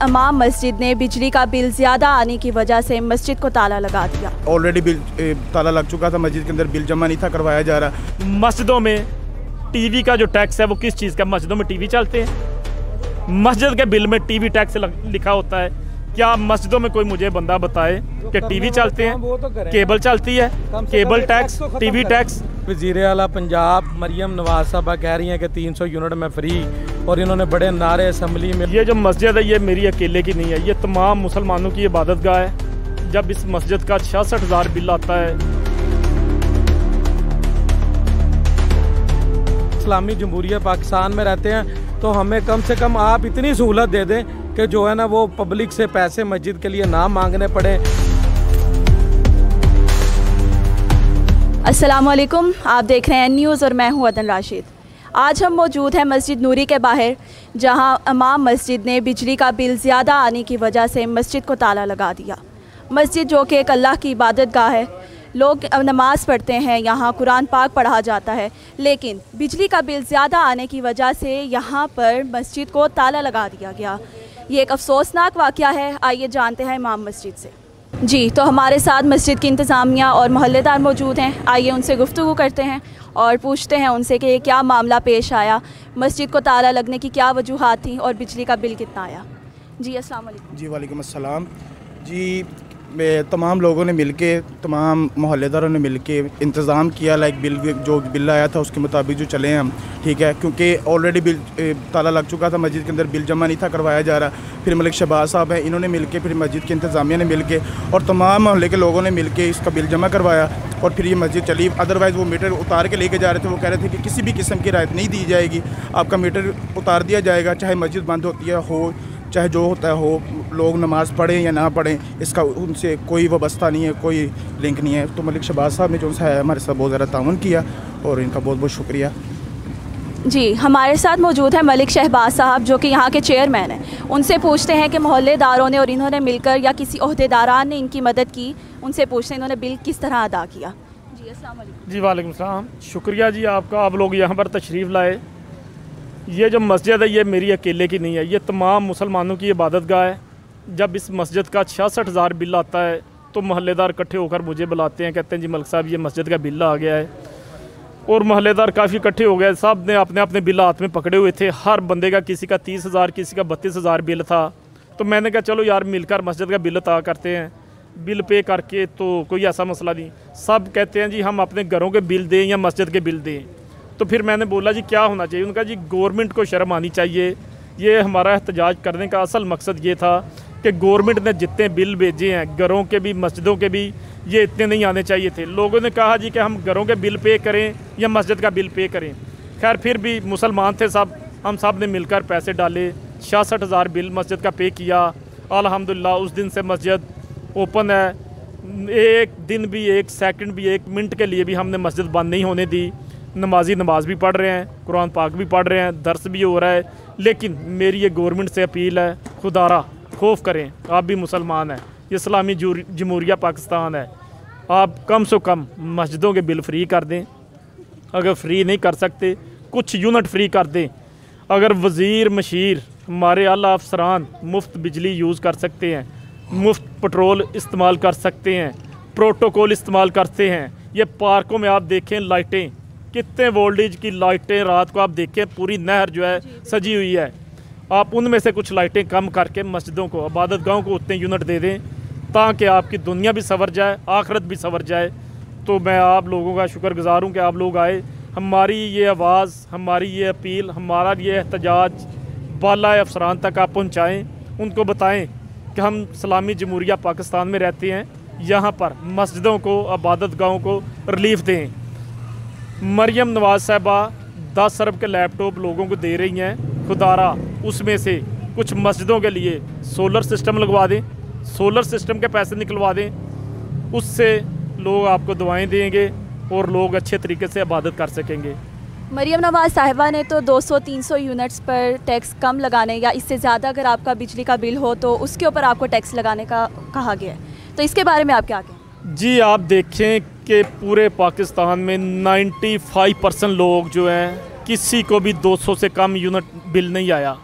इमाम मस्जिद ने बिजली का बिल ज़्यादा आने की वजह से मस्जिद को ताला लगा दिया। ऑलरेडी बिल ताला लग चुका था, मस्जिद के अंदर बिल जमा नहीं था करवाया जा रहा। मस्जिदों में टीवी का जो टैक्स है वो किस चीज़ का? मस्जिदों में टीवी चलते हैं, मस्जिद के बिल में टीवी टैक्स लिखा होता है। क्या मस्जिदों में कोई मुझे बंदा बताए कि टीवी चलते हैं, केबल चलती है, केबल टैक्स, टीवी टैक्स। वज़ीर आला पंजाब मरियम नवाज साहबा कह रही हैं कि 300 यूनिट में फ्री, और इन्होंने बड़े नारे असम्बली में। ये जो मस्जिद है ये मेरी अकेले की नहीं है, ये तमाम मुसलमानों की इबादत गाह है। जब इस मस्जिद का 66,000 बिल आता है। इस्लामी जमहूरिया पाकिस्तान में रहते हैं तो हमें कम से कम आप इतनी सहूलत दे दें कि जो है ना वो पब्लिक से पैसे मस्जिद के लिए ना मांगने पड़े। अस्सलाम वालेकुम, आप देख रहे हैं न्यूज़ और मैं हूं अदन राशिद। आज हम मौजूद हैं मस्जिद नूरी के बाहर, जहां इमाम मस्जिद ने बिजली का बिल ज़्यादा आने की वजह से मस्जिद को ताला लगा दिया। मस्जिद जो कि एक अल्लाह की इबादत गाह है, लोग नमाज़ पढ़ते हैं, यहाँ कुरान पाक पढ़ा जाता है, लेकिन बिजली का बिल ज़्यादा आने की वजह से यहाँ पर मस्जिद को ताला लगा दिया गया। ये एक अफसोसनाक वाक़या है। आइए जानते हैं इमाम मस्जिद से। जी, तो हमारे साथ मस्जिद की इंतज़ामिया और मोहल्लेदार मौजूद हैं। आइए उनसे गुफ्तगू करते हैं और पूछते हैं उनसे कि क्या मामला पेश आया, मस्जिद को ताला लगने की क्या वजूहात थी और बिजली का बिल कितना आया। जी अस्सलाम वालेकुम। जी वालेकुम अस्सलाम। जी, तमाम लोगों ने मिलके, तमाम मोहल्लेदारों ने मिलके इंतज़ाम किया, लाइक जो बिल आया था उसके मुताबिक जो चले हम, ठीक है, क्योंकि ऑलरेडी बिल ताला लग चुका था, मस्जिद के अंदर बिल जमा नहीं था करवाया जा रहा। फिर मलिक शहबाज साहब हैं, इन्होंने मिलके, फिर मस्जिद की इंतज़ामिया ने मिलके और तमाम मोहल्ले के लोगों ने मिलके इसका बिल जमा करवाया और फिर ये मस्जिद चली। अदरवाइज़ वो मीटर उतार के लेके जा रहे थे। वो कह रहे थे कि किसी भी किस्म की राहत नहीं दी जाएगी, आपका मीटर उतार दिया जाएगा, चाहे मस्जिद बंद होती है हो, चाहे जो होता है हो, लोग नमाज़ पढ़ें या ना पढ़ें, इसका उनसे कोई वाबस्ता नहीं है, कोई लिंक नहीं है। तो मलिक शहबाज साहब ने जो है हमारे साथ बहुत ज़्यादा ताउन किया और इनका बहुत बहुत शुक्रिया। जी, हमारे साथ मौजूद है मलिक शहबाज साहब जो कि यहाँ के चेयरमैन हैं। उनसे पूछते हैं कि मोहल्लेदारों ने और इन्होंने मिलकर या किसी ओहदेदारान ने इनकी मदद की, उनसे पूछते हैं इन्होंने बिल किस तरह अदा किया। जी अस्सलाम वालेकुम। जी वालेकुम सलाम, शुक्रिया जी आपका, आप लोग यहाँ पर तशरीफ़ लाए। ये जो मस्जिद है ये मेरी अकेले की नहीं है, ये तमाम मुसलमानों की इबादत गाह है। जब इस मस्जिद का 66,000 बिल आता है तो मोहल्लेदार इकट्ठे होकर मुझे बुलाते हैं, कहते हैं जी मलिक साहब ये मस्जिद का बिल आ गया है। और मोहल्लेदार काफ़ी इकट्ठे हो गए, सब ने अपने अपने बिल हाथ में पकड़े हुए थे। हर बंदे का किसी का 30,000, किसी का 32,000 बिल था। तो मैंने कहा चलो यार मिलकर मस्जिद का बिल अदा करते हैं। बिल पे करके तो कोई ऐसा मसला नहीं, सब कहते हैं जी हम अपने घरों के बिल दें या मस्जिद के बिल दें। तो फिर मैंने बोला जी क्या होना चाहिए? उनका जी गवर्नमेंट को शर्म आनी चाहिए। ये हमारा एहतजाज करने का असल मकसद ये था कि गवर्नमेंट ने जितने बिल भेजे हैं घरों के भी मस्जिदों के भी, ये इतने नहीं आने चाहिए थे। लोगों ने कहा जी कि हम घरों के बिल पे करें या मस्जिद का बिल पे करें। खैर फिर भी मुसलमान थे सब, हम सब ने मिलकर पैसे डाले, 66,000 बिल मस्जिद का पे किया। अल्हम्दुलिल्लाह उस दिन से मस्जिद ओपन है। एक दिन भी, एक सेकंड भी, एक मिनट के लिए भी हमने मस्जिद बंद नहीं होने दी। नमाजी नमाज भी पढ़ रहे हैं, कुरान पाक भी पढ़ रहे हैं, दर्स भी हो रहा है। लेकिन मेरी ये गवर्नमेंट से अपील है, खुदारा खौफ करें, आप भी मुसलमान हैं, ये इस्लामी जमहूरिया पाकिस्तान है, आप कम से कम मस्जिदों के बिल फ्री कर दें। अगर फ्री नहीं कर सकते कुछ यूनिट फ्री कर दें। अगर वज़ीर मशीर हमारे आला अफसरान मुफ्त बिजली यूज़ कर सकते हैं, मुफ्त पेट्रोल इस्तेमाल कर सकते हैं, प्रोटोकॉल इस्तेमाल करते हैं। ये पार्कों में आप देखें लाइटें, कितने वोल्टेज की लाइटें, रात को आप देखें पूरी नहर जो है सजी हुई है। आप उनमें से कुछ लाइटें कम करके मस्जिदों को, इबादत गाहों को उतने यूनिट दे दें ताकि आपकी दुनिया भी संवर जाए, आखिरत भी संवर जाए। तो मैं आप लोगों का शुक्रगुज़ार हूँ कि आप लोग आए, हमारी ये आवाज़, हमारी ये अपील, हमारा ये एहतजाज बाला अफसरान तक आप पहुँचाएँ। उनको बताएँ कि हम इस्लामी जमहूरिया पाकिस्तान में रहते हैं, यहाँ पर मस्जिदों को, इबादत गाहों को रिलीफ दें। मरियम नवाज साहबा 10 अरब के लैपटॉप लोगों को दे रही हैं, खुदारा उसमें से कुछ मस्जिदों के लिए सोलर सिस्टम लगवा दें, सोलर सिस्टम के पैसे निकलवा दें, उससे लोग आपको दुआएं देंगे और लोग अच्छे तरीके से इबादत कर सकेंगे। मरियम नवाज साहिबा ने तो 200-300 यूनिट्स पर टैक्स कम लगाने या इससे ज़्यादा अगर आपका बिजली का बिल हो तो उसके ऊपर आपको टैक्स लगाने का कहा गया है, तो इसके बारे में आप क्या कहें? जी आप देखें कि पूरे पाकिस्तान में 95% लोग जो हैं किसी को भी 200 से कम यूनिट बिल नहीं आया।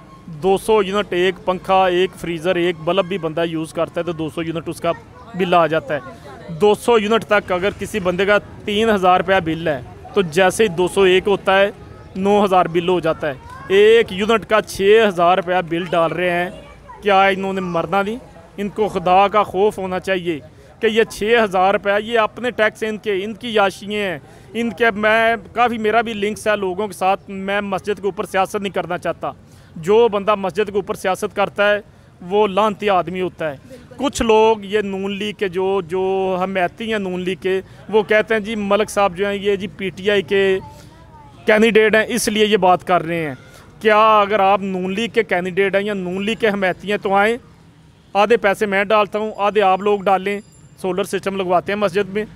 200 यूनिट एक पंखा, एक फ्रीज़र, एक बल्ब भी बंदा यूज़ करता है तो 200 यूनिट उसका बिल आ जाता है। 200 यूनिट तक अगर किसी बंदे का 3000 रुपया बिल है तो जैसे ही 201 होता है 9000 बिल हो जाता है। एक यूनिट का 6000 रुपया बिल डाल रहे हैं। क्या इन्होंने मरना नहीं? इनको खुदा का खौफ होना चाहिए कि ये 6000 रुपया ये अपने टैक्स इनकी याशियाँ हैं इनके। मैं काफ़ी मेरा भी लिंक्स है लोगों के साथ। मैं मस्जिद के ऊपर सियासत नहीं करना चाहता। जो बंदा मस्जिद के ऊपर सियासत करता है वो लानती आदमी होता है। कुछ लोग ये नून लीग के जो हमायती हैं नून लीग के, वो कहते हैं जी मलिक साहब जो हैं ये जी PTI के कैंडिडेट हैं इसलिए ये बात कर रहे हैं। क्या अगर आप नून लीग के कैंडिडेट हैं या नून लीग के हमायती हैं तो आएँ, आधे पैसे मैं डालता हूँ, आधे आप लोग डालें, सोलर सिस्टम लगवाते हैं मस्जिद में।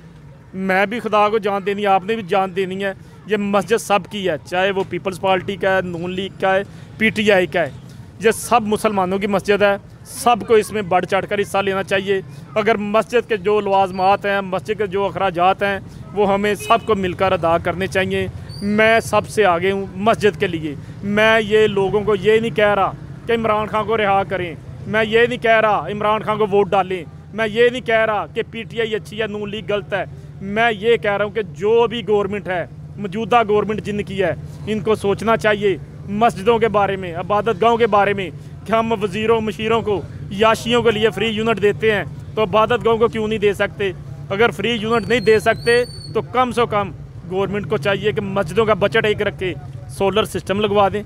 मैं भी खुदा को जान देनी है, आपने भी जान देनी है। ये मस्जिद सब की है, चाहे वो पीपल्स पार्टी का है, नून लीग का है, PTI का है। ये सब मुसलमानों की मस्जिद है, सबको इसमें बढ़ चढ़ कर हिस्सा लेना चाहिए। अगर मस्जिद के जो लवाजमात हैं, मस्जिद के जो अखराजात हैं, वो हमें सबको मिलकर अदा करने चाहिए। मैं सबसे आगे हूँ मस्जिद के लिए। मैं ये लोगों को ये नहीं कह रहा कि इमरान खान को रिहा करें, मैं ये नहीं कह रहा इमरान खान को वोट डालें, मैं ये नहीं कह रहा कि PTI अच्छी है, नून लीग गलत है। मैं ये कह रहा हूँ कि जो भी गवर्नमेंट है, मौजूदा गवर्नमेंट जिनकी है, इनको सोचना चाहिए मस्जिदों के बारे में, इबादत गाहों के बारे में कि हम वज़ीरों मशीरों को, याशियों के लिए फ्री यूनिट देते हैं तो इबादत गाहों को क्यों नहीं दे सकते? अगर फ्री यूनिट नहीं दे सकते तो कम से कम गवर्नमेंट को चाहिए कि मस्जिदों का बजट एक रखे, सोलर सिस्टम लगवा दें।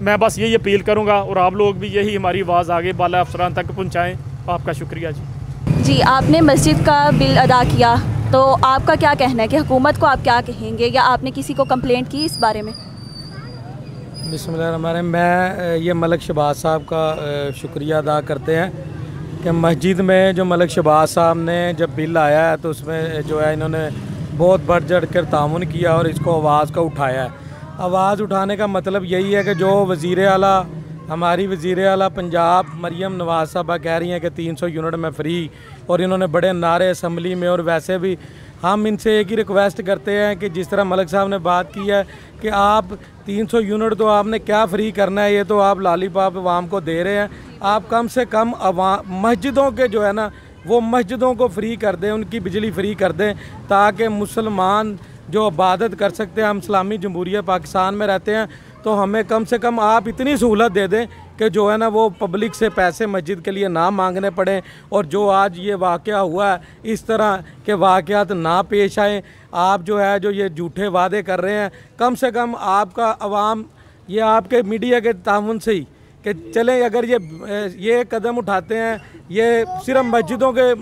मैं बस यही अपील करूँगा और आप लोग भी यही हमारी आवाज़ आगे बाला अफसरान तक पहुँचाएँ। आपका शुक्रिया जी। आपने मस्जिद का बिल अदा किया तो आपका क्या कहना है कि हुकूमत को आप क्या कहेंगे, या आपने किसी को कंप्लेंट की इस बारे में? बिस्मिल्लाह, मैं ये मलिक शहबाज साहब का शुक्रिया अदा करते हैं कि मस्जिद में जो मलिक शहबाज साहब ने जब बिल आया है तो उसमें जो है इन्होंने बहुत बढ़ चढ़ कर ताउन किया और इसको आवाज़ का उठाया है। आवाज़ उठाने का मतलब यही है कि जो वज़ीर आला, हमारी वज़ीर आला पंजाब मरियम नवाज़ साहबा कह रही हैं कि 300 यूनिट में फ्री, और इन्होंने बड़े नारे असम्बली में और वैसे भी हम इनसे एक ही रिक्वेस्ट करते हैं कि जिस तरह मलिक साहब ने बात की है कि आप 300 यूनिट तो आपने क्या फ्री करना है, ये तो आप लॉलीपॉप आवाम को दे रहे हैं। आप कम से कम मस्जिदों के जो है ना वो मस्जिदों को फ्री कर दें, उनकी बिजली फ्री कर दें ताकि मुसलमान जो इबादत कर सकते हैं। हम इस्लामी जमहूरिया पाकिस्तान में रहते हैं तो हमें कम से कम आप इतनी सहूलत दे दें कि जो है ना वो पब्लिक से पैसे मस्जिद के लिए ना मांगने पड़े, और जो आज ये वाक़या हुआ है इस तरह के वाक़यात ना पेश आए। आप जो है जो ये झूठे वादे कर रहे हैं, कम से कम आपका अवाम ये आपके मीडिया के ताउन से ही कि चलें, अगर ये कदम उठाते हैं, ये सिर्फ मस्जिदों के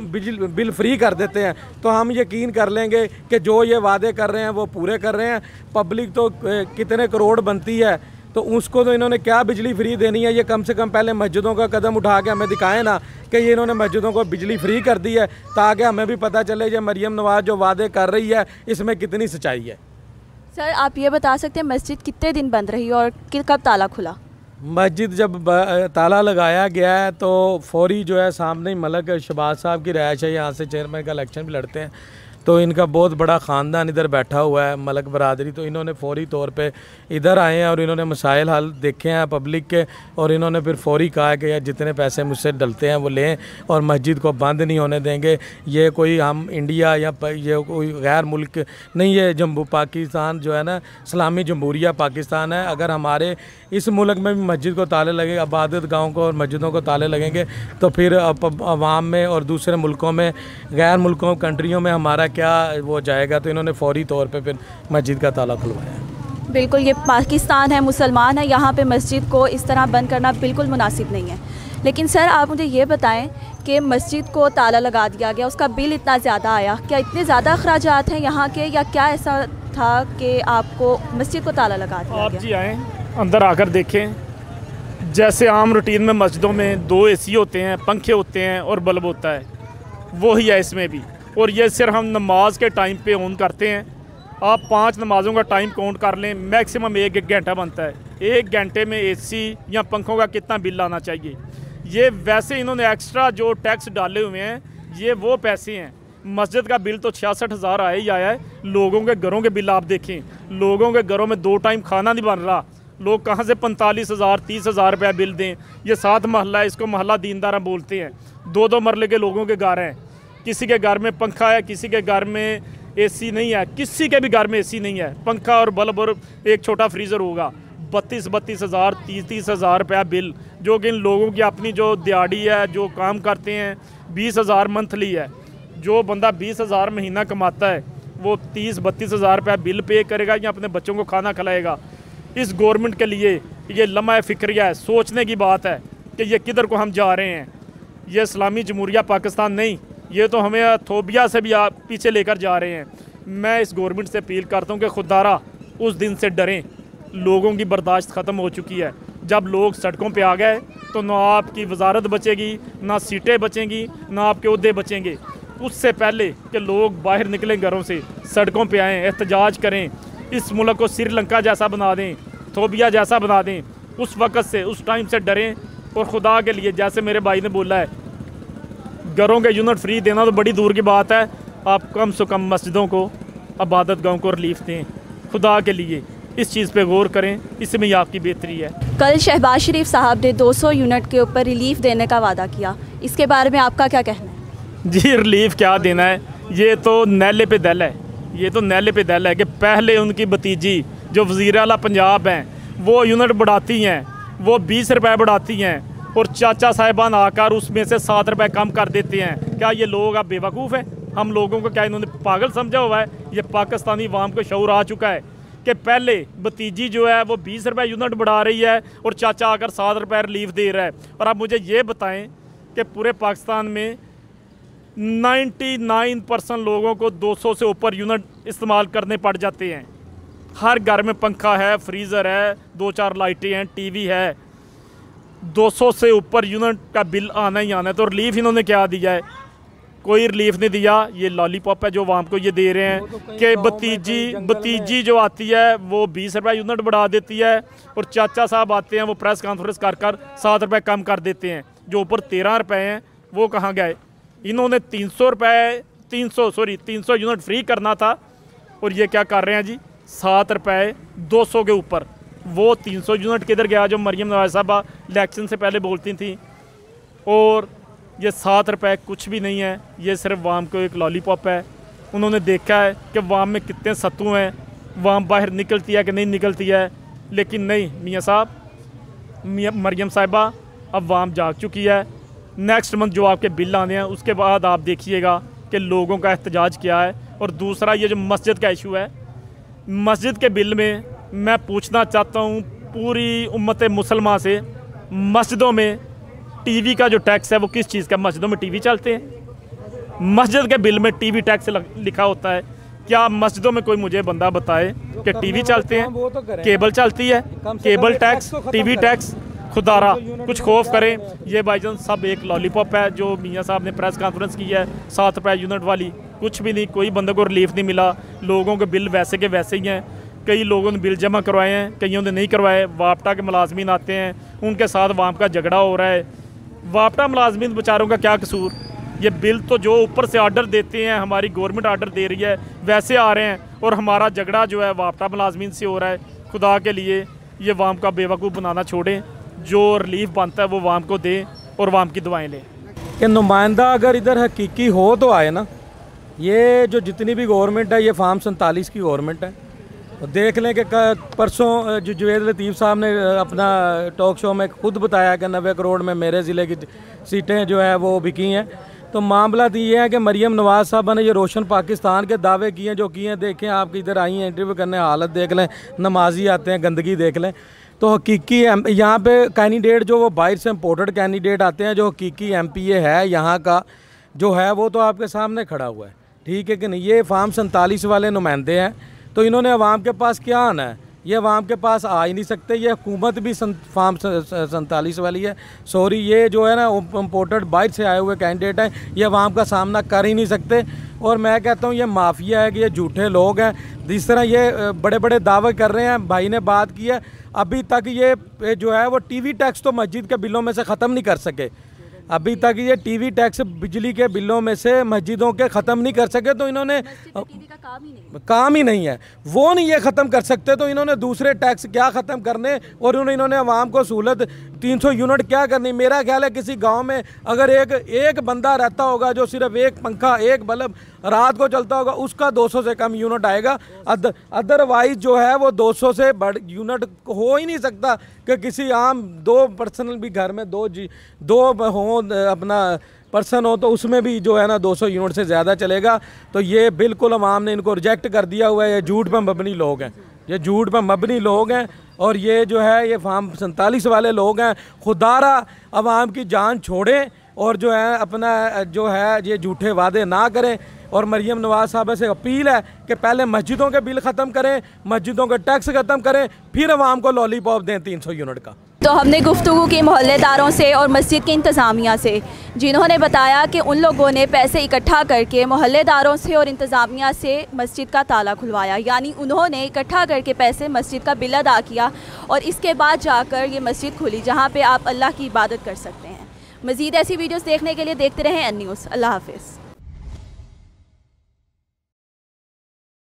बिल फ्री कर देते हैं तो हम यकीन कर लेंगे कि जो ये वादे कर रहे हैं वो पूरे कर रहे हैं। पब्लिक तो कितने करोड़ बनती है तो उसको तो इन्होंने क्या बिजली फ्री देनी है? ये कम से कम पहले मस्जिदों का कदम उठा के हमें दिखाएं ना कि ये इन्होंने मस्जिदों को बिजली फ्री कर दी है, ताकि हमें भी पता चले ये मरियम नवाज़ जो वादे कर रही है इसमें कितनी सच्चाई है। सर आप ये बता सकते हैं मस्जिद कितने दिन बंद रही और कब ताला खुला? मस्जिद जब ताला लगाया गया है तो फौरी जो है सामने ही मलिक शहबाज साहब की रिहाइश है, यहाँ से चेयरमैन का इलेक्शन भी लड़ते हैं, तो इनका बहुत बड़ा ख़ानदान इधर बैठा हुआ है मलिक बरादरी। तो इन्होंने फौरी तौर पे इधर आए हैं और इन्होंने मसाइल हल देखे हैं पब्लिक के, और इन्होंने फिर फौरी कहा है कि यार जितने पैसे मुझसे डलते हैं वो लें और मस्जिद को बंद नहीं होने देंगे। ये कोई हम इंडिया या ये कोई गैर मुल्क नहीं है, जम्मू पाकिस्तान जो है ना इस्लामी जमहूरिया पाकिस्तान है। अगर हमारे इस मुल्क में भी मस्जिद को ताले लगे, इबादत गाहों को और मस्जिदों को ताले लगेंगे तो फिर अवाम में और दूसरे मुल्कों में, गैर मुल्कों कंट्रियों में हमारा क्या वो जाएगा। तो इन्होंने फौरी तौर पे फिर मस्जिद का ताला खुलवाया। बिल्कुल, ये पाकिस्तान है, मुसलमान है, यहाँ पे मस्जिद को इस तरह बंद करना बिल्कुल मुनासिब नहीं है। लेकिन सर आप मुझे ये बताएं कि मस्जिद को ताला लगा दिया गया, उसका बिल इतना ज़्यादा आया, क्या इतने ज़्यादा अखराजात हैं यहाँ के, या क्या ऐसा था कि आपको मस्जिद को ताला लगा दिया आप गया? जी आएँ अंदर आकर देखें, जैसे आम रूटीन में मस्जिदों में 2 AC होते हैं, पंखे होते हैं और बल्ब होता है, वही है इसमें भी। और ये सिर्फ हम नमाज के टाइम पे ऑन करते हैं। आप 5 नमाज़ों का टाइम काउंट कर लें, मैक्सिमम 1 घंटा बनता है। 1 घंटे में AC या पंखों का कितना बिल आना चाहिए? ये वैसे इन्होंने एक्स्ट्रा जो टैक्स डाले हुए हैं ये वो पैसे हैं। मस्जिद का बिल तो 66,000 आया ही आया है। लोगों के घरों के बिल आप देखें, लोगों के घरों में 2 टाइम खाना नहीं बन रहा, लोग कहाँ से 45,000 30,000 रुपया बिल दें। ये 7 महल्ला है, इसको महल्ला दीनदारा बोलते हैं। 2-2 मरले के लोगों के घर हैं, किसी के घर में पंखा है, किसी के घर में एसी नहीं है, किसी के भी घर में एसी नहीं है, पंखा और बल्ब और एक छोटा फ्रीज़र होगा। 32,000 30,000 रुपया बिल, जो कि इन लोगों की अपनी जो दिहाड़ी है, जो काम करते हैं 20,000 मंथली है। जो बंदा 20,000 महीना कमाता है वो 30-32,000 रुपया बिल पे करेगा या अपने बच्चों को खाना खिलाएगा। इस गवर्नमेंट के लिए ये लम्हा फ़िक्रिया है, सोचने की बात है कि ये किधर को हम जा रहे हैं। ये इस्लामी जमहूरिया पाकिस्तान नहीं, ये तो हमें थोबिया से भी पीछे लेकर जा रहे हैं। मैं इस गवर्नमेंट से अपील करता हूँ कि खुदारा उस दिन से डरें। लोगों की बर्दाश्त ख़त्म हो चुकी है। जब लोग सड़कों पे आ गए तो ना आपकी वजारत बचेगी, ना सीटें बचेंगी, ना आपके ओहदे बचेंगे। उससे पहले कि लोग बाहर निकलें घरों से, सड़कों पे आएँ, एहतजाज करें, इस मुल्क को श्रीलंका जैसा बना दें, थोबिया जैसा बना दें, उस वक़्त से, उस टाइम से डरें। और खुदा के लिए, जैसे मेरे भाई ने बोला है, घरों के यूनिट फ्री देना तो बड़ी दूर की बात है, आप कम से कम मस्जिदों को, इबादत गाहों को रिलीफ दें। खुदा के लिए इस चीज़ पे गौर करें, इसमें ही आपकी बेहतरी है। कल शहबाज शरीफ साहब ने 200 यूनिट के ऊपर रिलीफ देने का वादा किया, इसके बारे में आपका क्या कहना है? जी, रिलीफ क्या देना है, ये तो नैले पे दल है। ये तो नैले पे दल है कि पहले उनकी भतीजी जो वज़ीर आला पंजाब हैं वो यूनिट बढ़ाती हैं, वो 20 रुपये बढ़ाती हैं, और चाचा साहिबान आकर उसमें से 7 रुपये कम कर देते हैं। क्या ये लोग अब बेवकूफ़ हैं? हम लोगों को क्या इन्होंने पागल समझा हुआ है? ये पाकिस्तानी अवाम को शऊर आ चुका है कि पहले भतीजी जो है वो 20 रुपये यूनिट बढ़ा रही है और चाचा आकर 7 रुपये रिलीफ दे रहा है। और आप मुझे ये बताएं कि पूरे पाकिस्तान में 99% लोगों को 200 से ऊपर यूनिट इस्तेमाल करने पड़ जाते हैं। हर घर में पंखा है, फ्रीज़र है, 2-4 लाइटें हैं, टीवी है। 200 से ऊपर यूनिट का बिल आना ही आना है। तो रिलीफ इन्होंने क्या दिया है? कोई रिलीफ नहीं दिया। ये लॉलीपॉप है जो आवाम को ये दे रहे हैं कि भतीजी जो आती है वो 20 रुपये यूनिट बढ़ा देती है, और चाचा साहब आते हैं वो प्रेस कॉन्फ्रेंस कर 7 रुपये कम कर देते हैं। जो ऊपर 13 रुपये हैं वो कहाँ गए? इन्होंने 300 यूनिट फ्री करना था, और ये क्या कर रहे हैं जी, 7 रुपये 200 के ऊपर। वो 300 यूनिट किधर गया जो मरियम नवाज़ साहबा इलेक्शन से पहले बोलती थी? और ये 7 रुपये कुछ भी नहीं है, ये सिर्फ वाम को एक लॉलीपॉप है। उन्होंने देखा है कि वाम में कितने सत्तू हैं, वाम बाहर निकलती है कि नहीं निकलती है। लेकिन नहीं मियाँ साहब, मरियम साहिबा, अब वाम जाग चुकी है। नेक्स्ट मंथ जो आपके बिल आने हैं उसके बाद आप देखिएगा कि लोगों का एहतजाज क्या है। और दूसरा ये जो मस्जिद का इशू है, मस्जिद के बिल में मैं पूछना चाहता हूँ पूरी उम्मत मुसलमान से, मस्जिदों में टीवी का जो टैक्स है वो किस चीज़ का? मस्जिदों में टीवी चलते हैं? मस्जिद के बिल में टीवी टैक्स लिखा होता है? क्या मस्जिदों में कोई मुझे बंदा बताए कि टीवी चलते हैं, केबल चलती है, केबल टैक्स, टीवी टैक्स? खुदारा कुछ खौफ करें। ये भाईजान सब एक लॉलीपॉप है जो मियाँ साहब ने प्रेस कॉन्फ्रेंस की है, 7 रुपये यूनिट वाली। कुछ भी नहीं, कोई बंदे को रिलीफ नहीं मिला। लोगों के बिल वैसे के वैसे ही हैं। कई लोगों ने बिल जमा करवाए हैं, कईयों ने नहीं करवाए। वापटा के मुलाजमीन आते हैं, उनके साथ वाम का झगड़ा हो रहा है। वापटा मुलाजमीन बेचारों का क्या कसूर? ये बिल तो जो ऊपर से ऑर्डर देते हैं, हमारी गवर्नमेंट ऑर्डर दे रही है, वैसे आ रहे हैं, और हमारा झगड़ा जो है वापटा मुलाजमीन से हो रहा है। खुदा के लिए ये वाम का बेवकूफ़ बनाना छोड़ें, जो रिलीफ बनता है वो वाम को दें और वाम की दुआएं लें। कि नुमाइंदा अगर इधर हकीकी हो तो आए ना। ये जो जितनी भी गवर्नमेंट है, ये फार्म 47 की गवर्नमेंट है। तो देख लें कि परसों जो जवेद लतीफ़ साहब ने अपना टॉक शो में खुद बताया कि 90 करोड़ में मेरे ज़िले की सीटें जो है वो बिकी हैं। तो मामला तो ये है कि मरियम नवाज़ साहब ने ये रोशन पाकिस्तान के दावे किए हैं जो किए हैं। देखें, आप इधर आई हैं इंटरव्यू करने, हालत देख लें, नमाजी आते हैं, गंदगी देख लें। तो हकीकी यहाँ पे कैंडिडेट जो वो बाहर से इम्पोर्टेड कैंडिडेट आते हैं, जो हकीकी MPA है यहाँ का जो है वो तो आपके सामने खड़ा हुआ है, ठीक है कि नहीं? ये फार्म 47 वाले नुमाइंदे हैं। तो इन्होंने अवाम के पास क्या आना है? ये अवाम के पास आ ही नहीं सकते। ये हुकूमत भी फार्म 47 वाली है। सॉरी, ये जो है ना इम्पोर्टेड बाहर से आए हुए कैंडिडेट हैं, ये अवाम का सामना कर ही नहीं सकते। और मैं कहता हूँ ये माफिया है कि ये झूठे लोग हैं। जिस तरह ये बड़े बड़े दावे कर रहे हैं, भाई ने बात की है, अभी तक ये जो है वो टीवी टैक्स तो मस्जिद के बिलों में से ख़त्म नहीं कर सके। अभी तक ये टीवी टैक्स बिजली के बिलों में से मस्जिदों के ख़त्म नहीं कर सके। तो इन्होंने काम ही नहीं है। वो नहीं ये ख़त्म कर सकते तो इन्होंने दूसरे टैक्स क्या ख़त्म करने, और इन्होंने आवाम को सहूलत 300 यूनिट क्या करनी। मेरा ख्याल है किसी गांव में अगर एक बंदा रहता होगा जो सिर्फ एक पंखा एक बल्ब रात को चलता होगा, उसका 200 से कम यूनिट आएगा। अदरवाइज जो है वो 200 से बढ़ यूनिट हो ही नहीं सकता कि किसी आम 2 पर्सनल भी घर में दो हो अपना पर्सन हो तो उसमें भी जो है ना 200 यूनिट से ज़्यादा चलेगा। तो ये बिल्कुल अवाम ने इनको रिजेक्ट कर दिया हुआ है। ये झूठ पर मबनी लोग हैं, ये झूठ पर मबनी लोग हैं, और ये जो है ये फार्म 47 वाले लोग हैं। खुदारा अवाम की जान छोड़ें और जो है अपना जो है ये झूठे वादे ना करें। और मरीम नवाज़ साहब से अपील है कि पहले मस्जिदों के बिल ख़त्म करें, मस्जिदों के टैक्स ख़त्म करें, फिर अवाम को लॉलीपॉप दें 300 यूनिट का। तो हमने गुफ्तगू की मोहल्लेदारों से और मस्जिद की इंतज़ामिया से, जिन्होंने बताया कि उन लोगों ने पैसे इकट्ठा करके मोहल्लेदारों से और इंतज़ामिया से मस्जिद का ताला खुलवाया, यानी उन्होंने इकट्ठा करके पैसे मस्जिद का बिल अदा किया और इसके बाद जाकर ये मस्जिद खुली जहाँ पे आप अल्लाह की इबादत कर सकते हैं। मज़ीद ऐसी वीडियोस देखने के लिए देखते रहें एन न्यूज़। अल्लाह हाफ़िज़।